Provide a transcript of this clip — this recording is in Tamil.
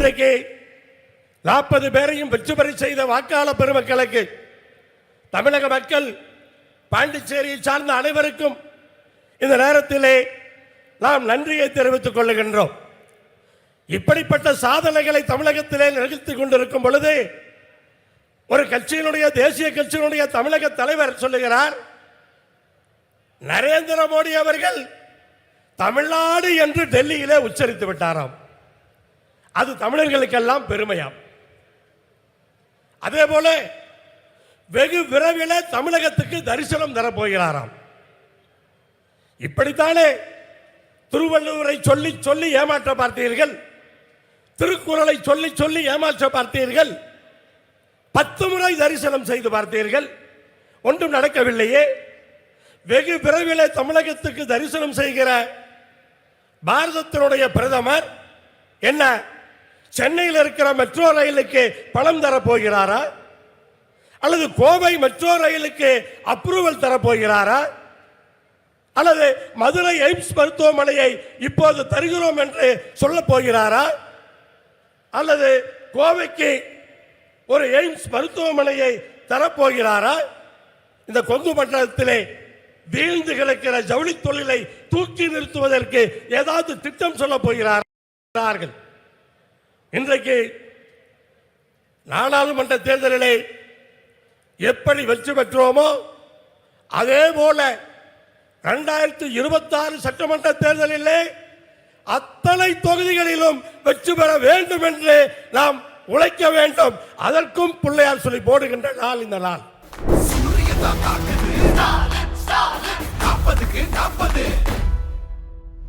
இன்றைக்கு 40 பேரையும் வெற்றி பெற செய்த வாக்காளர் பெருமக்களுக்கு, தமிழக மக்கள், பாண்டிச்சேரியை சார்ந்த அனைவருக்கும் இந்த நேரத்திலே நாம் நன்றியை தெரிவித்துக் கொள்ளுகின்றோம். இப்படிப்பட்ட சாதனைகளை தமிழகத்திலே நிகழ்த்தி கொண்டிருக்கும் பொழுது ஒரு கட்சியினுடைய, தேசிய கட்சியினுடைய தமிழக தலைவர் சொல்லுகிறார், நரேந்திர மோடி அவர்கள் தமிழ்நாடு என்று டெல்லியிலே உச்சரித்து விட்டாராம். அது தமிழர்களுக்கெல்லாம் பெருமையாம். அதே போல வெகு விரைவில் தமிழகத்துக்கு தரிசனம் தரப்போகிறாராம். இப்படித்தானே திருவள்ளுவரை சொல்லி சொல்லி ஏமாற்ற பார்த்தீர்கள், திருக்குறளை சொல்லி சொல்லி ஏமாற்ற பார்த்தீர்கள், 10 முறை தரிசனம் செய்து பார்த்தீர்கள், ஒன்றும் நடக்கவில்லையே. வெகு விரைவில் தமிழகத்துக்கு தரிசனம் செய்கிற பாரதத்தினுடைய பிரதமர் என்ன சென்னையில் இருக்கிற மெட்ரோ ரயிலுக்கு பணம் தரப்போகிறாரா, அல்லது கோவை மெட்ரோ ரயிலுக்கு அப்ரூவல் தரப்போகிறாரா, அல்லது மதுரை எய்ம்ஸ் மருத்துவமனையை இப்போது தருகிறோம் என்று சொல்ல போகிறாரா, அல்லது கோவைக்கு ஒரு எய்ம்ஸ் மருத்துவமனையை தரப்போகிறாரா? இந்த கொங்கு மண்டலத்திலே வீழ்ந்து கிடக்கிற ஜவுளி தொழிலை தூக்கி நிறுத்துவதற்கு ஏதாவது திட்டம் சொல்ல போகிறார்கள்? இன்றைக்கு நாடாளுமன்ற தேர்தலிலே எப்படி வெற்றி பெற்றோமோ அதே போல 2026 சட்டமன்ற தேர்தலிலே அத்தனை தொகுதிகளிலும் வெற்றி பெற வேண்டும் என்று நாம் உழைக்க வேண்டும். அதற்கும் பிள்ளையார் சொல்லி போடுகின்ற நாள் இந்த நாள்.